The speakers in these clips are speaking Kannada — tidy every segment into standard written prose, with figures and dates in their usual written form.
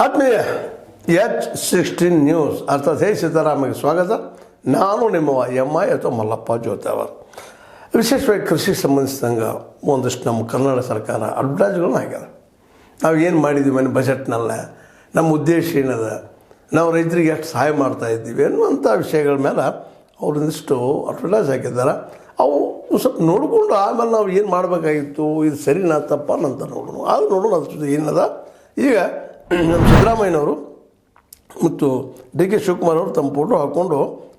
ಆತ್ಮೀಯ H16 ನ್ಯೂಸ್ ಅರ್ಥಾತ್ ಹೇ ಸೀತಾರಾಮಗೆ ಸ್ವಾಗತ. ನಾನು ನಿಮ್ಮ MI ಅಥವಾ ಮಲ್ಲಪ್ಪ ಜೋತಾವರ್. ವಿಶೇಷವಾಗಿ ಕೃಷಿ ಸಂಬಂಧಿಸಿದಂಗೆ ಒಂದಷ್ಟು ನಮ್ಮ ಕರ್ನಾಟಕ ಸರ್ಕಾರ ಅಡ್ವರ್ಟೈಸ್ಗಳನ್ನ ಹಾಕ್ಯಾರ. ನಾವು ಏನು ಮಾಡಿದ್ದೀವಿ ಮನೆ ಬಜೆಟ್ನಲ್ಲ, ನಮ್ಮ ಉದ್ದೇಶ ಏನದ, ನಾವು ರೈತರಿಗೆ ಎಷ್ಟು ಸಹಾಯ ಮಾಡ್ತಾಯಿದ್ದೀವಿ ಅನ್ನುವಂಥ ವಿಷಯಗಳ ಮೇಲೆ ಅವರೊಂದಿಷ್ಟು ಅಡ್ವರ್ಟೈಸ್ ಹಾಕಿದ್ದಾರೆ. ಅವು ಸ್ವಲ್ಪ ನೋಡಿಕೊಂಡು ಆಮೇಲೆ ನಾವು ಏನು ಮಾಡಬೇಕಾಗಿತ್ತು, ಇದು ಸರಿನಾ ತಪ್ಪ ಅಂತ ನೋಡೋಣ. ಅದು ನೋಡೋಣ ಅದ್ರ ಏನದ. ಈಗ ನಮ್ಮ ಸಿದ್ದರಾಮಯ್ಯನವರು ಮತ್ತು DK ಶಿವಕುಮಾರ್ ಅವರು ತಮ್ಮ ಫೋಟೋ ಹಾಕ್ಕೊಂಡು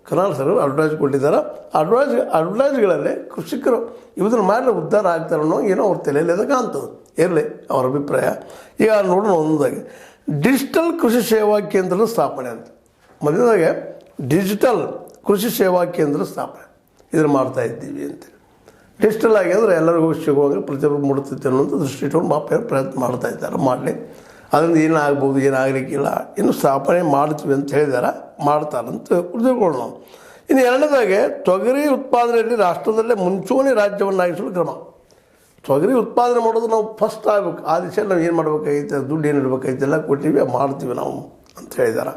ಕರ್ನಾಟಕ ಸರ್ಕಾರ ಅಡ್ವರ್ಟೈಸ್ ಕೊಟ್ಟಿದ್ದಾರೆ. ಅಡ್ವರ್ಟೈಸ್ಗಳಲ್ಲಿ ಕೃಷಿಕರು ಇವನ್ನ ಮಾಡಿದ್ರೆ ಉದ್ಧಾರ ಆಗ್ತಾರೆ ಅನ್ನೋ ಏನೋ ಅವ್ರ ತಲೆಯಲ್ಲಿ ಅದು ಕಾಣ್ತದೆ. ಇರಲಿ ಅವ್ರ ಅಭಿಪ್ರಾಯ. ಈಗ ನೋಡೋಣ ಒಂದಾಗಿ ಡಿಜಿಟಲ್ ಕೃಷಿ ಸೇವಾ ಕೇಂದ್ರದ ಸ್ಥಾಪನೆ ಅಂತ. ಮೊದಲದಾಗೆ ಡಿಜಿಟಲ್ ಕೃಷಿ ಸೇವಾ ಕೇಂದ್ರ ಸ್ಥಾಪನೆ ಇದನ್ನು ಮಾಡ್ತಾಯಿದ್ದೀವಿ ಅಂತೇಳಿ. ಡಿಜಿಟಲ್ ಆಗಿ ಅಂದರೆ ಎಲ್ಲರಿಗೂ ಸಿಗುವಾಗ ಪ್ರತಿಯೊಬ್ಬರು ಮೂಡುತ್ತೈತೆ ಅನ್ನೋಂಥ ದೃಷ್ಟಿ ಇಟ್ಕೊಂಡು ಪ್ರಯತ್ನ ಮಾಡ್ತಾಯಿದ್ದಾರೆ. ಮಾಡಲಿ, ಅದರಿಂದ ಏನಾಗ್ಬೋದು, ಏನಾಗಲಿಕ್ಕಿಲ್ಲ, ಇನ್ನು ಸ್ಥಾಪನೆ ಮಾಡ್ತೀವಿ ಅಂತ ಹೇಳಿದಾರೆ, ಮಾಡ್ತಾರಂತ ತಿಳ್ಕೊಳ್ಳೋಣ ನಾವು. ಇನ್ನು ಎರಡನೇದಾಗೆ ತೊಗರಿ ಉತ್ಪಾದನೆಯಲ್ಲಿ ರಾಷ್ಟ್ರದಲ್ಲೇ ಮುಂಚೂಣಿ ರಾಜ್ಯವನ್ನಾಗಿಸಲು ಕ್ರಮ. ತೊಗರಿ ಉತ್ಪಾದನೆ ಮಾಡೋದು ನಾವು ಫಸ್ಟ್ ಆಗಬೇಕು. ಆ ದಿಶೆಯಲ್ಲಿ ನಾವು ಏನು ಮಾಡ್ಬೇಕಾಗೈತೆ, ದುಡ್ಡು ಏನು ಇಡಬೇಕಾಯ್ತು ಎಲ್ಲ ಕೊಟ್ಟಿವಿ, ಮಾಡ್ತೀವಿ ನಾವು ಅಂತ ಹೇಳಿದ್ದಾರೆ.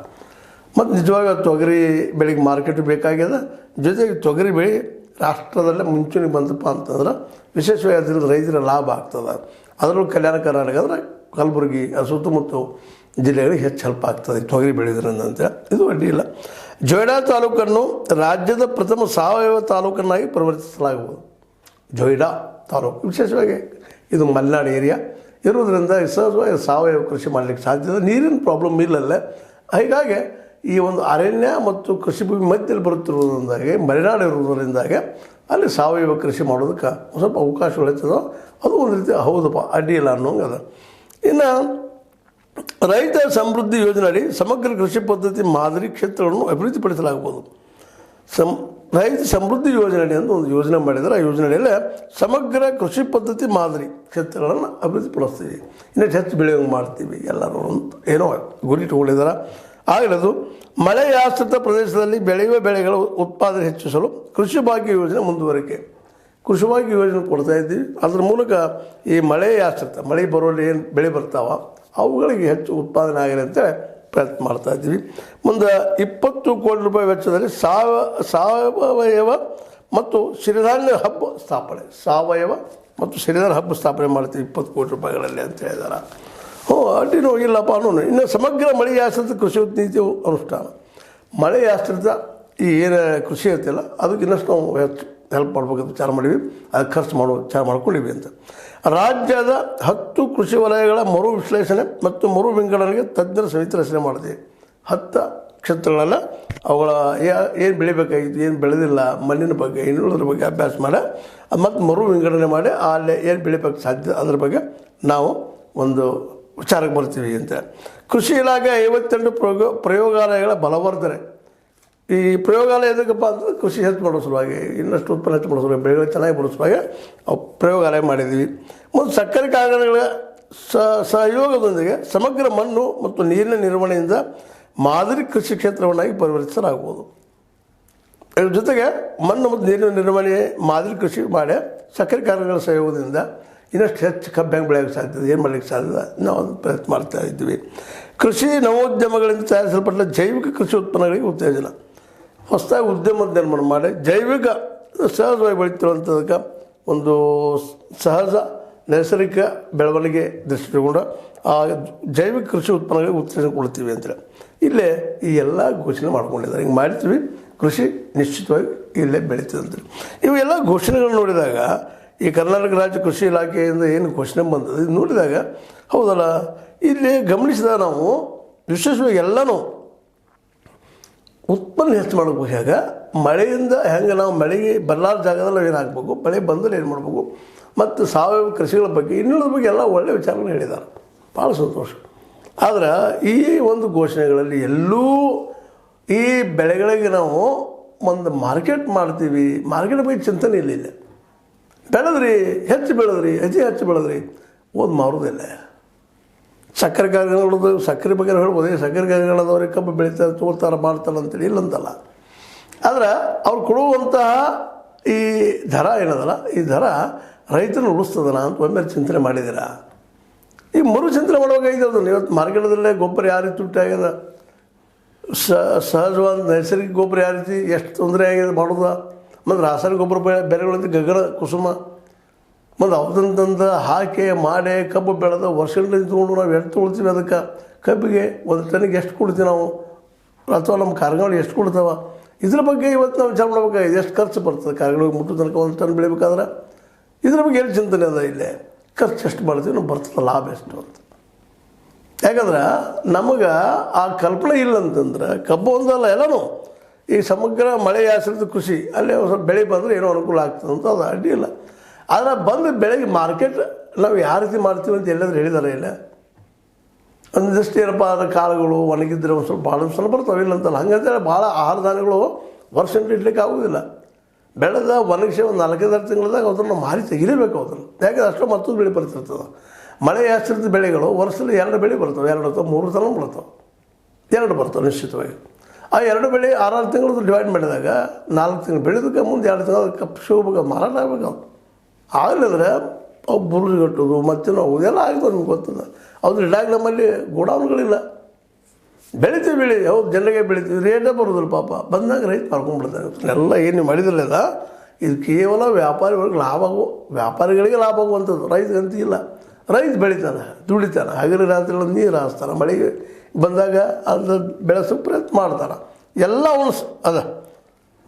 ಮತ್ತು ನಿಜವಾಗ ತೊಗರಿ ಬೆಳೆಗೆ ಮಾರ್ಕೆಟ್ ಬೇಕಾಗ್ಯದ. ಜೊತೆಗೆ ತೊಗರಿ ಬೆಳೆ ರಾಷ್ಟ್ರದಲ್ಲೇ ಮುಂಚೂಣಿಗೆ ಬಂತಪ್ಪ ಅಂತಂದ್ರೆ ವಿಶೇಷವಾಗಿ ಅದರಿಂದ ರೈತರ ಲಾಭ ಆಗ್ತದೆ. ಅದರಲ್ಲೂ ಕಲ್ಯಾಣ ಕರ್ನಾಟಕ ಅಂದರೆ ಕಲಬುರಗಿ ಸುತ್ತಮುತ್ತ ಜಿಲ್ಲೆಗಳಿಗೆ ಹೆಚ್ಚು ಹೆಲ್ಪ್ ಆಗ್ತದೆ ತೊಗರಿ ಬೆಳೆಯೋದ್ರಿಂದ ಅಂತೇಳಿ. ಇದು ಅಡ್ಡಿ ಇಲ್ಲ. ಜೊಯ್ಡಾ ತಾಲೂಕನ್ನು ರಾಜ್ಯದ ಪ್ರಥಮ ಸಾವಯವ ತಾಲೂಕನ್ನಾಗಿ ಪರಿವರ್ತಿಸಲಾಗುವುದು. ಜೊಯ್ಡಾ ತಾಲೂಕು ವಿಶೇಷವಾಗಿ ಇದು ಮಲೆನಾಡು ಏರಿಯಾ ಇರೋದ್ರಿಂದ ಸಹಜವಾಗಿ ಸಾವಯವ ಕೃಷಿ ಮಾಡಲಿಕ್ಕೆ ಸಾಧ್ಯತೆ. ನೀರಿನ ಪ್ರಾಬ್ಲಮ್ ಇಲ್ಲಲ್ಲೇ. ಹೀಗಾಗಿ ಈ ಒಂದು ಅರಣ್ಯ ಮತ್ತು ಕೃಷಿ ಭೂಮಿ ಮಧ್ಯದಲ್ಲಿ ಬರುತ್ತಿರುವುದರಿಂದಾಗಿ ಮಲೆನಾಡು ಇರುವುದರಿಂದಾಗಿ ಅಲ್ಲಿ ಸಾವಯವ ಕೃಷಿ ಮಾಡೋದಕ್ಕೆ ಸ್ವಲ್ಪ ಅವಕಾಶಗಳು ಹೆಚ್ಚದ. ಅದು ಒಂದು ರೀತಿ ಹೌದಪ್ಪ, ಅಡ್ಡಿ ಇಲ್ಲ ಅನ್ನೋಂಗದ. ಇನ್ನು ರೈತ ಸಮೃದ್ಧಿ ಯೋಜನೆ ಅಡಿ ಸಮಗ್ರ ಕೃಷಿ ಪದ್ಧತಿ ಮಾದರಿ ಕ್ಷೇತ್ರಗಳನ್ನು ಅಭಿವೃದ್ಧಿಪಡಿಸಲಾಗ್ಬೋದು. ರೈತ ಸಮೃದ್ಧಿ ಯೋಜನೆ ಅಡಿ ಅಂತ ಒಂದು ಯೋಜನೆ ಮಾಡಿದರೆ, ಆ ಯೋಜನೆಯಲ್ಲೇ ಸಮಗ್ರ ಕೃಷಿ ಪದ್ಧತಿ ಮಾದರಿ ಕ್ಷೇತ್ರಗಳನ್ನು ಅಭಿವೃದ್ಧಿಪಡಿಸ್ತೀವಿ, ಇನ್ನಷ್ಟು ಹೆಚ್ಚು ಬೆಳೆಯೋಂಗೆ ಮಾಡ್ತೀವಿ ಎಲ್ಲರೂ ಅಂತ ಏನೋ ಗುರಿ ಇಟ್ಕೊಂಡಿದ್ದಾರೆ. ಆಗಲದು ಮಳೆಯಾಶ್ರಿತ ಪ್ರದೇಶದಲ್ಲಿ ಬೆಳೆಯುವ ಬೆಳೆಗಳ ಉತ್ಪಾದನೆ ಹೆಚ್ಚಿಸಲು ಕೃಷಿ ಭಾಗ್ಯ ಯೋಜನೆ ಮುಂದುವರಿಕೆ. ಕೃಷಿ ಭಾಗ್ಯ ಯೋಜನೆ ಕೊಡ್ತಾಯಿದ್ದೀವಿ. ಅದ್ರ ಮೂಲಕ ಈ ಮಳೆಯಾಶ್ರಿತ ಮಳೆ ಬರೋಲ್ಲಿ ಏನು ಬೆಳೆ ಬರ್ತಾವ ಅವುಗಳಿಗೆ ಹೆಚ್ಚು ಉತ್ಪಾದನೆ ಆಗಲಿ ಅಂತೇಳಿ ಪ್ರಯತ್ನ ಮಾಡ್ತಾಯಿದ್ದೀವಿ. ಮುಂದೆ 20 ಕೋಟಿ ರೂಪಾಯಿ ವೆಚ್ಚದಲ್ಲಿ ಸಾವಯವ ಮತ್ತು ಸಿರಿಧಾನ್ಯ ಹಬ್ಬ ಸ್ಥಾಪನೆ. ಸಾವಯವ ಮತ್ತು ಸಿರಿಧಾನ್ಯ ಹಬ್ಬ ಸ್ಥಾಪನೆ ಮಾಡ್ತೀವಿ 20 ಕೋಟಿ ರೂಪಾಯಿಗಳಲ್ಲಿ ಅಂತ ಹೇಳಿದಾರೆ. ಅಡ್ಡಿನೂ ಇಲ್ಲಪ್ಪ ಅನ್ನೋನು. ಇನ್ನು ಸಮಗ್ರ ಮಳೆಯಾಶ್ರಿತ ಕೃಷಿ ನೀತಿ ಅನುಷ್ಠಾನ. ಮಳೆಯಾಶ್ರಿತ ಈ ಏನು ಕೃಷಿ ಇರ್ತಿಲ್ಲ ಅದಕ್ಕೆ ಇನ್ನಷ್ಟು ನಾವು ಹೆಚ್ಚು ಹೆಲ್ಪ್ ಮಾಡ್ಬೇಕಂತ ವಿಚಾರ ಮಾಡಿವಿ. ಅದಕ್ಕೆ ಖರ್ಚು ಮಾಡೋ ವಿಚಾರ ಮಾಡ್ಕೊಂಡಿವಿ ಅಂತ. ರಾಜ್ಯದ 10 ಕೃಷಿ ವಲಯಗಳ ಮರು ವಿಶ್ಲೇಷಣೆ ಮತ್ತು ಮರು ವಿಂಗಡಣೆಗೆ ತಜ್ಞರ ಸಮಿತಿ ರಚನೆ ಮಾಡ್ತೀವಿ. 10 ಕ್ಷೇತ್ರಗಳೆಲ್ಲ ಅವುಗಳ ಏನು ಬೆಳಿಬೇಕಾಗಿತ್ತು, ಏನು ಬೆಳೆದಿಲ್ಲ, ಮಣ್ಣಿನ ಬಗ್ಗೆ, ಇನ್ನುಳಿದ್ರ ಬಗ್ಗೆ ಅಭ್ಯಾಸ ಮಾಡಿ ಮತ್ತು ಮರು ವಿಂಗಡಣೆ ಮಾಡಿ ಅಲ್ಲಿ ಏನು ಬೆಳಿಬೇಕು ಸಾಧ್ಯ ಅದ್ರ ಬಗ್ಗೆ ನಾವು ಒಂದು ವಿಚಾರಕ್ಕೆ ಬರ್ತೀವಿ ಅಂತ. ಕೃಷಿ ಇಲಾಖೆ 52 ಪ್ರಯೋಗಾಲಯಗಳ ಬಲವರ್ಧನೆ. ಈ ಪ್ರಯೋಗಾಲಯ ಎದಕ್ಕಪ್ಪ ಅಂತಂದ್ರೆ ಕೃಷಿ ಹೆಚ್ಚು ಮಾಡೋ ಸಲುವಾಗಿ, ಇನ್ನಷ್ಟು ಉತ್ಪನ್ನ ಹೆಚ್ಚು ಮಾಡೋ ಸಲುವಾಗಿ, ಬೆಳೆಗಳು ಚೆನ್ನಾಗಿ ಬರೋ ಸಲುವಾಗಿ ಪ್ರಯೋಗಾಲಯ ಮಾಡಿದ್ದೀವಿ. ಮತ್ತು ಸಕ್ಕರೆ ಕಾರ್ಖಾನೆಗಳ ಸಹಯೋಗದೊಂದಿಗೆ ಸಮಗ್ರ ಮಣ್ಣು ಮತ್ತು ನೀರಿನ ನಿರ್ವಹಣೆಯಿಂದ ಮಾದರಿ ಕೃಷಿ ಕ್ಷೇತ್ರವನ್ನಾಗಿ ಪರಿವರ್ತಿಸಲಾಗುವುದು. ಇದ್ರ ಜೊತೆಗೆ ಮಣ್ಣು ಮತ್ತು ನೀರಿನ ನಿರ್ವಹಣೆ ಮಾದರಿ ಕೃಷಿ ಮಾಡಿ ಸಕ್ಕರೆ ಕಾರ್ಖಾನೆಗಳ ಸಹಯೋಗದಿಂದ ಇನ್ನಷ್ಟು ಹೆಚ್ಚು ಕಬ್ಬು ಹೆಂಗೆ ಬೆಳೆಯೋಕ್ಕೆ ಸಾಧ್ಯತೆ, ಏನು ಮಾಡಲಿಕ್ಕೆ ಸಾಧ್ಯತೆ ನಾವು ಅದನ್ನು ಪ್ರಯತ್ನ ಮಾಡ್ತಾ ಇದ್ದೀವಿ. ಕೃಷಿ ನವೋದ್ಯಮಗಳಿಂದ ತಯಾರಿಸಲ್ಪಟ್ಟ ಜೈವಿಕ ಕೃಷಿ ಉತ್ಪನ್ನಗಳಿಗೆ ಉತ್ತೇಜನ. ಹೊಸದಾಗಿ ಉದ್ಯಮ ನಿರ್ಮಾಣ ಮಾಡಿ ಜೈವಿಕ ಸಹಜವಾಗಿ ಬೆಳೀತಿರುವಂಥದಕ್ಕೆ ಒಂದು ಸಹಜ ನೈಸರ್ಗಿಕ ಬೆಳವಣಿಗೆ ದೃಷ್ಟಿಕೊಂಡು ಆ ಜೈವಿಕ ಕೃಷಿ ಉತ್ಪನ್ನಗಳಿಗೆ ಉತ್ತೇಜನ ಕೊಡ್ತೀವಿ ಅಂತೇಳಿ ಇಲ್ಲೇ ಈ ಎಲ್ಲ ಘೋಷಣೆ ಮಾಡ್ಕೊಂಡಿದ್ದಾರೆ. ಹಿಂಗೆ ಮಾಡ್ತೀವಿ, ಕೃಷಿ ನಿಶ್ಚಿತವಾಗಿ ಇಲ್ಲೇ ಬೆಳೀತದೆ ಅಂತೇಳಿ. ಇವೆಲ್ಲ ಘೋಷಣೆಗಳು ನೋಡಿದಾಗ ಈ ಕರ್ನಾಟಕ ರಾಜ್ಯ ಕೃಷಿ ಇಲಾಖೆಯಿಂದ ಏನು ಘೋಷಣೆ ಬಂದದ್ದು ಇದು ನೋಡಿದಾಗ ಹೌದಲ್ಲ, ಇಲ್ಲಿ ಗಮನಿಸಿದಾಗ ನಾವು ವಿಶೇಷವಾಗಿ ಎಲ್ಲನೂ ಉತ್ಪನ್ನ ಹೆಚ್ಚು ಮಾಡಬೇಕು. ಹೇಗೆ ಮಳೆಯಿಂದ ಹೆಂಗೆ ನಾವು ಮಳೆಗೆ ಬರಲಾರ ಜಾಗದಲ್ಲಿ ಏನು ಹಾಕಬೇಕು, ಮಳೆ ಬಂದಲ್ಲಿ ಏನು ಮಾಡಬೇಕು, ಮತ್ತು ಸಾವಯವ ಕೃಷಿಗಳ ಬಗ್ಗೆ ಇನ್ನುಳಿದ ಬಗ್ಗೆ ಎಲ್ಲ ಒಳ್ಳೆಯ ವಿಚಾರಗಳು ಹೇಳಿದ್ದಾರೆ. ಭಾಳ ಸಂತೋಷ. ಆದರೆ ಈ ಒಂದು ಘೋಷಣೆಗಳಲ್ಲಿ ಎಲ್ಲೂ ಈ ಬೆಳೆಗಳಿಗೆ ನಾವು ಒಂದು ಮಾರ್ಕೆಟ್ ಮಾಡ್ತೀವಿ, ಮಾರ್ಕೆಟ್ ಬಗ್ಗೆ ಚಿಂತನೆ ಇಲ್ಲ. ಬೆಳೆದ್ರಿ, ಹೆಚ್ಚು ಬೆಳೆದ್ರಿ, ಹೆಚ್ಚು ಬೆಳೆದ್ರಿ, ಓದು ಮಾರೋದಿಲ್ಲ. ಸಕ್ಕರೆ ಕಾರ್ಖಾನೆಗಳದು ಸಕ್ಕರೆ ಬಗ್ಗೆ ಹೇಳ್ಬೋದು. ಸಕ್ಕರೆ ಕಾರ್ಖಾನೆಗಳದವ್ರಿಗೆ ಕಬ್ಬು ಬೆಳೀತಾರೆ, ತೋರ್ತಾರೆ, ಮಾಡ್ತಾರೆ ಅಂತೇಳಿ ಇಲ್ಲಂತಲ್ಲ. ಆದರೆ ಅವ್ರು ಕೊಡುವಂತಹ ಈ ದರ ಏನದಲ್ಲ, ಈ ದರ ರೈತನ ಉಳಿಸ್ತದನ ಅಂತ ಒಮ್ಮೆ ಚಿಂತನೆ ಮಾಡಿದ್ದೀರಾ? ಈ ಮರುಚಿಂತನೆ ಮಾಡಬೇಕಾಗಿದೆ ಅದನ್ನು. ಇವತ್ತು ಮಾರ್ಕೆಟದಲ್ಲೇ ಗೊಬ್ಬರ ಯಾವ ರೀತಿ ತುಟ್ಟಿ ಆಗ್ಯದ, ಸಹಜವಾದ ನೈಸರ್ಗಿಕ ಗೊಬ್ಬರ ಯಾವ ರೀತಿ ಎಷ್ಟು ತೊಂದರೆ ಆಗಿದೆ ಮಾಡೋದು, ಮತ್ತು ರಾಸಾಯನಿಕ ಗೊಬ್ಬರ ಬೆಲೆಗಳಂತ ಗಗನ ಕುಸುಮ, ಮತ್ತು ಅವ್ದಂತಂದು ಹಾಕಿ ಮಾಡಿ ಕಬ್ಬು ಬೆಳೆದ ವರ್ಷಗಳಿಂದ ತೊಗೊಂಡು ನಾವು ಎಷ್ಟು ತೊಗೊಳ್ತೀವಿ, ಅದಕ್ಕೆ ಕಬ್ಬಿಗೆ ಒಂದು ಟನ್ನಿಗೆ ಎಷ್ಟು ಕೊಡ್ತೀವಿ ನಾವು, ಅಥವಾ ನಮ್ಮ ಕಾರ್ಗಳು ಎಷ್ಟು ಕೊಡ್ತಾವ, ಇದ್ರ ಬಗ್ಗೆ ಇವತ್ತು ನಾವು ವಿಚಾರ ಮಾಡ್ಬೇಕಾಗಿದೆ. ಎಷ್ಟು ಖರ್ಚು ಬರ್ತದೆ ಕಾರ್ಗಳಿಗೆ ಮುಟ್ಟು ತನಕ ಒಂದು ಟನ್ ಬೆಳಿಬೇಕಾದ್ರೆ, ಇದ್ರ ಬಗ್ಗೆ ಏನು ಚಿಂತನೆ ಅದ, ಇಲ್ಲೇ ಖರ್ಚು ಎಷ್ಟು ಮಾಡ್ತೀವಿ, ನಾವು ಬರ್ತದೆ ಲಾಭ ಎಷ್ಟು ಅಂತ. ಯಾಕಂದ್ರೆ ನಮಗೆ ಆ ಕಲ್ಪನೆ ಇಲ್ಲ ಅಂತಂದ್ರೆ ಕಬ್ಬು ಒಂದಲ್ಲ ಎಲ್ಲನೂ ಈ ಸಮಗ್ರ ಮಳೆ ಆಶ್ರಿತ ಕೃಷಿ ಅಲ್ಲಿ ಸ್ವಲ್ಪ ಬೆಳೆ ಬಂದರೆ ಏನೋ ಅನುಕೂಲ ಆಗ್ತದೆ ಅಂತ ಅದು ಅಡ್ಡಿ ಇಲ್ಲ. ಆದರೆ ಬಂದು ಬೆಳೆಗೆ ಮಾರ್ಕೆಟ್ ನಾವು ಯಾವ ರೀತಿ ಮಾಡ್ತೀವಿ ಅಂತ ಎಲ್ಲಾದ್ರೂ ಹೇಳಿದಾರೆ ಇಲ್ಲ. ಒಂದಿಷ್ಟು ಏನಪ್ಪ ಅದರ ಕಾಳುಗಳು ಒಣಗಿದ್ರೆ ಒಂದು ಸ್ವಲ್ಪ ಭಾಳ ಸ್ವಲ್ಪ ಬರ್ತಾವೆ ಇಲ್ಲ ಅಂತಲ್ಲ. ಹಂಗಂತೇಳಿ ಭಾಳ ಆಹಾರ ಧಾನ್ಯಗಳು ವರ್ಷ ಇಡ್ಲಿಕ್ಕೆ ಆಗೋದಿಲ್ಲ. ಬೆಳೆದ ಒಣಗಿಸಿ ಒಂದು 4-5 ತಿಂಗಳದಾಗ ಅದನ್ನು ಮಾರಿ ತೆಗಿಲೇಬೇಕು ಅದನ್ನು. ಯಾಕಂದ್ರೆ ಅಷ್ಟು ಮತ್ತೊಂದು ಬೆಳೆ ಬರ್ತಿರ್ತದೆ. ಮಳೆ ಆಶ್ರಿತ ಬೆಳೆಗಳು ವರ್ಷದಲ್ಲಿ 2 ಬೆಳೆ ಬರ್ತವೆ, 2 ಅಥವಾ 3 ತನಕ ಬರ್ತವೆ, 2 ಬರ್ತವೆ ನಿಶ್ಚಿತವಾಗಿ. ಆ 2 ಬೆಳೆ 6 ತಿಂಗಳದ್ದು ಡಿವೈಡ್ ಮಾಡಿದಾಗ 4 ತಿಂಗಳು ಬೆಳೆದಕ್ಕೆ ಮುಂದೆ 2 ತಿಂಗಳು ಕಪ್ಪು ಶೋಭ ಮಾರಾಟ ಆಗಬೇಕು. ಅದು ಆಗಲಿದ್ರೆ ಅವು ಬುರುಜು ಕಟ್ಟೋದು ಮತ್ತೇನೋ ಎಲ್ಲ ಆಗ್ತದೆ. ನಿಮ್ಗೆ ಗೊತ್ತದ ಅದು ಇಡಾಗ ನಮ್ಮಲ್ಲಿ ಗೋಡೌನ್ಗಳಿಲ್ಲ. ಬೆಳಿತೀವಿ ಹೌದು ಜನರಿಗೆ ಬೆಳಿತೀವಿ, ರೇಟೇ ಬರೋದಿಲ್ಲ ಪಾಪ. ಬಂದಾಗ ರೈತ ಮಾಡ್ಕೊಂಡ್ಬಿಡ್ತಾರೆ. ಎಲ್ಲ ಏನು ಮಾಡಿದ್ರಲ್ಲ ಇದು ಕೇವಲ ವ್ಯಾಪಾರಿಗಳಿಗೆ ವ್ಯಾಪಾರಿಗಳಿಗೆ ಲಾಭ ಆಗುವಂಥದ್ದು, ರೈತಗಂತೂ ಇಲ್ಲ. ರೈತ ಬೆಳಿತಾನೆ, ದುಡಿತಾನೆ, ಹಗಲು ರಾತ್ರಿ ನೀರು ಹಾಸ್ತಾನೆ, ಮಳೆಗೆ ಬಂದಾಗ ಅದನ್ನ ಬೆಳೆಸೋ ಪ್ರಯತ್ನ ಮಾಡ್ತಾನೆ. ಎಲ್ಲ ಅವನು ಅದ.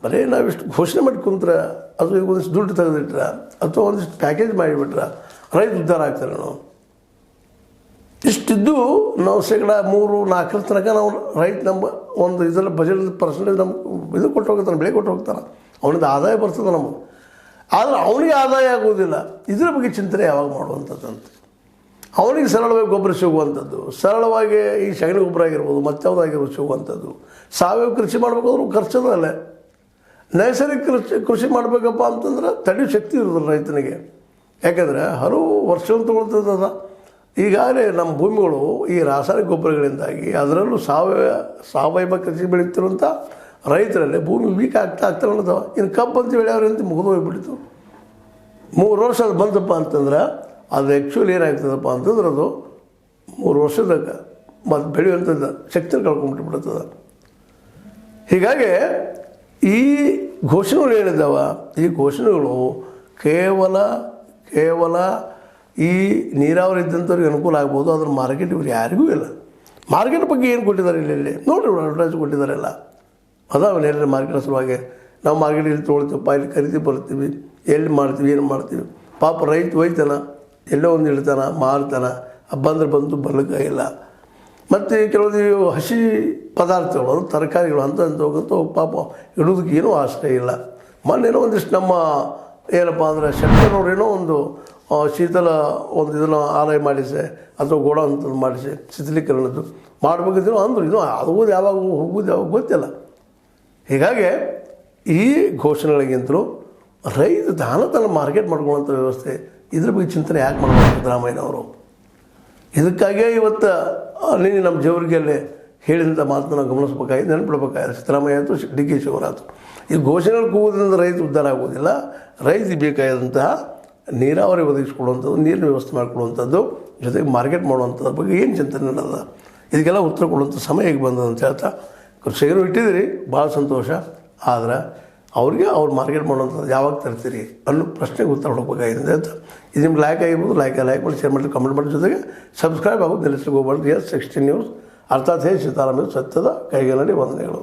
ಬರೀ ನಾವಿಷ್ಟು ಘೋಷಣೆ ಮಾಡಿ ಕುಂತ್ರೆ ಅದು ಈಗ ಒಂದಿಷ್ಟು ದುಡ್ಡು ತೆಗೆದಿಟ್ರೆ ಅಥವಾ ಒಂದಿಷ್ಟು ಪ್ಯಾಕೇಜ್ ಮಾಡಿಬಿಟ್ರೆ ರೈತ ಉದ್ಧಾರ ಆಗ್ತಾರೆ. ನಾವು ಇಷ್ಟಿದ್ದು ನಾವು ಶೇಕಡ 3-4 ತನಕ ನಾವು ರೈತ ನಮ್ಮ ಒಂದು ಇದರಲ್ಲಿ ಬಜೆಟ್ ಪರ್ಸೆಂಟೇಜ್ ನಮ್ಗೆ ಇದು ಕೊಟ್ಟು ಹೋಗ್ತಾನೆ, ಬೆಳೆ ಕೊಟ್ಟು ಹೋಗ್ತಾನೆ, ಅವನಿಂದ ಆದಾಯ ಬರ್ತದೆ ನಮಗೆ. ಆದರೆ ಅವನಿಗೆ ಆದಾಯ ಆಗೋದಿಲ್ಲ. ಇದರ ಬಗ್ಗೆ ಚಿಂತನೆ ಯಾವಾಗ ಮಾಡುವಂಥದ್ದು ಅಂತ. ಅವನಿಗೆ ಸರಳವಾಗಿ ಗೊಬ್ಬರ ಸಿಗುವಂಥದ್ದು, ಸರಳವಾಗಿ ಈ ಸಗಣಿ ಗೊಬ್ಬರ ಆಗಿರ್ಬೋದು ಮತ್ತಾವುದಾಗಿರ್ಬೋದು ಸಿಗುವಂಥದ್ದು. ಸಾವಯವ ಕೃಷಿ ಮಾಡಬೇಕಾದ್ರೂ ಖರ್ಚದ ಅಲ್ಲೇ. ನೈಸರ್ಗಿಕ ಕೃಷಿ ಮಾಡಬೇಕಪ್ಪ ಅಂತಂದ್ರೆ ತಡೆಯೋ ಶಕ್ತಿ ಇರೋದಿಲ್ಲ ರೈತನಿಗೆ. ಯಾಕೆಂದರೆ ಹಲವು ವರ್ಷಗಳು ತೊಗೊಳ್ತದ. ಈಗಾಗಲೇ ನಮ್ಮ ಭೂಮಿಗಳು ಈ ರಾಸಾಯನಿಕ ಗೊಬ್ಬರಗಳಿಂದಾಗಿ ಅದರಲ್ಲೂ ಸಾವಯವ ಕೃಷಿ ಬೆಳೀತಿರುವಂಥ ರೈತರಲ್ಲಿ ಭೂಮಿ ವೀಕ್ ಆಗ್ತಾ ಅನ್ನೋದವ. ಇನ್ನು ಕಬ್ಬು ಅಂತ ಬೆಳೆಯೋರಂತ ಮುಗಿದು ಹೋಗ್ಬಿಡ್ತು. 3 ವರ್ಷ ಅದು ಬಂತಪ್ಪ ಅಂತಂದ್ರೆ ಅದು ಆ್ಯಕ್ಚುಲಿ ಏನಾಗ್ತದಪ್ಪ ಅಂತಂದ್ರೆ ಅದು 3 ವರ್ಷದಾಗ ಮತ್ತು ಬೆಳೆಯುವಂಥದ್ದು ಶಕ್ತಿನ ಕಳ್ಕೊಂಡ್ಬಿಟ್ಬಿಡ್ತದೆ. ಹೀಗಾಗಿ ಈ ಘೋಷಣೆಗಳು ಏನಿದ್ದಾವ, ಈ ಘೋಷಣೆಗಳು ಕೇವಲ ಈ ನೀರಾವರಿ ಇದ್ದಂಥವ್ರಿಗೆ ಅನುಕೂಲ ಆಗ್ಬೋದು. ಅದ್ರ ಮಾರ್ಕೆಟ್ ಇವ್ರು ಯಾರಿಗೂ ಇಲ್ಲ. ಮಾರ್ಕೆಟ್ ಬಗ್ಗೆ ಏನು ಕೊಟ್ಟಿದ್ದಾರೆ ಇಲ್ಲಿ ನೋಡಿರಿ, ಅಡ್ವರ್ಟೈಸ್ ಕೊಟ್ಟಿದ್ದಾರೆ ಎಲ್ಲ ಅದಾವ. ಎಲ್ಲರೂ ಮಾರ್ಕೆಟ್ ಸಲುವಾಗಿ ನಾವು ಮಾರ್ಕೆಟ್ ಇಲ್ಲಿ ತೊಗೊಳ್ತೀವಪ್ಪ, ಇಲ್ಲಿ ಖರೀದಿ ಬರ್ತೀವಿ, ಎಲ್ಲಿ ಮಾಡ್ತೀವಿ, ಏನು ಮಾಡ್ತೀವಿ. ಪಾಪ ರೈತ ಒಯ್ತಾನ, ಎಲ್ಲೋ ಒಂದು ಇಡ್ತಾನೆ, ಮಾರ್ತಾನೆ, ಬಂದ್ರೆ ಬಂದು ಬರ್ಲಿಕ್ಕಾಗಿಲ್ಲ. ಮತ್ತು ಕೆಲವೊಂದು ಹಸಿ ಪದಾರ್ಥಗಳು, ಅದು ತರಕಾರಿಗಳು ಅಂತ ಪಾಪ ಇಡೋದಕ್ಕೆ ಏನೂ ಆಶ್ರಯ ಇಲ್ಲ. ಮೊನ್ನೇನೋ ಒಂದಿಷ್ಟು ನಮ್ಮ ಏನಪ್ಪ ಅಂದರೆ ಶೆಟ್ಟರ್ನವ್ರೇನೋ ಒಂದು ಶೀತಲ ಒಂದು ಇದನ್ನು ಆಲಯ ಮಾಡಿಸಿ ಅಥವಾ ಗೋಡ ಅಂತದ್ದು ಮಾಡಿಸಿ ಶೀತಲೀಕರಣದ್ದು ಮಾಡಬೇಕಿದ್ರು ಅಂದರು. ಇದು ಆಗೋದು ಯಾವಾಗ ಹೋಗೋದು ಯಾವಾಗ ಗೊತ್ತಿಲ್ಲ. ಹೀಗಾಗಿ ಈ ಘೋಷಣೆಗಳಿಗಿಂತಲೂ ರೈತ ತನ್ನ ಮಾರ್ಕೆಟ್ ಮಾಡ್ಕೊಳ್ಳೋಂಥ ವ್ಯವಸ್ಥೆ, ಇದ್ರ ಬಗ್ಗೆ ಚಿಂತನೆ ಯಾಕೆ ಮಾಡಬೇಕು ಸಿದ್ದರಾಮಯ್ಯನವರು? ಇದಕ್ಕಾಗಿಯೇ ಇವತ್ತು ನೀನು ನಮ್ಮ ಜೇವರಿಗೆಯಲ್ಲಿ ಹೇಳಿದಂಥ ಮಾತನ್ನು ನಾವು ಗಮನಿಸ್ಬೇಕಾಗಿ ನೆನಪಿಡ್ಬೇಕಾಗಿದೆ. ಸಿದ್ದರಾಮಯ್ಯ ಆಯಿತು, ಡಿ ಕೆ ಶಿವಕುಮಾರ್ ಆಯಿತು. ಈ ಘೋಷಣೆಗಳು ಕೂಗೋದ್ರಿಂದ ರೈತ ಉದ್ಧಾರ ಆಗೋದಿಲ್ಲ. ರೈತ ಬೇಕಾದಂತಹ ನೀರಾವರಿ ಒದಗಿಸ್ಕೊಡುವಂಥದ್ದು, ನೀರಿನ ವ್ಯವಸ್ಥೆ ಮಾಡಿಕೊಡುವಂಥದ್ದು, ಜೊತೆಗೆ ಮಾರ್ಕೆಟ್ ಮಾಡುವಂಥದ್ರ ಬಗ್ಗೆ ಏನು ಚಿಂತನೆ ನಡೆದ, ಇದಕ್ಕೆಲ್ಲ ಉತ್ತರ ಕೊಡುವಂಥ ಸಮಯ ಈಗ ಬಂದದ ಅಂತ ಹೇಳ್ತಾ ಕೃಷಿಕರು ಇಟ್ಟಿದ್ದೀರಿ, ಭಾಳ ಸಂತೋಷ. ಆದರೆ ಅವ್ರಿಗೆ ಅವ್ರು ಮಾರ್ಕೆಟ್ ಮಾಡುವಂಥದ್ದು ಯಾವಾಗ ತರ್ತೀರಿ ಅನ್ನೋ ಪ್ರಶ್ನೆಗೆ ಉತ್ತರ ಹುಡುಕಬೇಕಾಗಿದೆ ಅಂತ. ಇದು ನಿಮ್ಗೆ ಲೈಕ್ ಆಗಿರ್ಬೋದು, ಲೈಕ್ ಮಾಡಿ, ಶೇರ್ ಮಾಡಿ, ಕಮೆಂಟ್ ಮಾಡಿ, ಜೊತೆಗೆ ಸಬ್ಸ್ಕ್ರೈಬ್ ಆಗೋದು ನಿಲ್ಲಿಸ್ಲಿಕ್ಕೆ ಹೋಗ್ಬಾರ್ದು. S16 ನ್ಯೂಸ್ ಅರ್ಥಾತ್ ಹೇ ಸೀತಾರಾಮ ಸತ್ಯದ ಕೈಗನ್ನಡಿ ವಂದನೆಗಳು.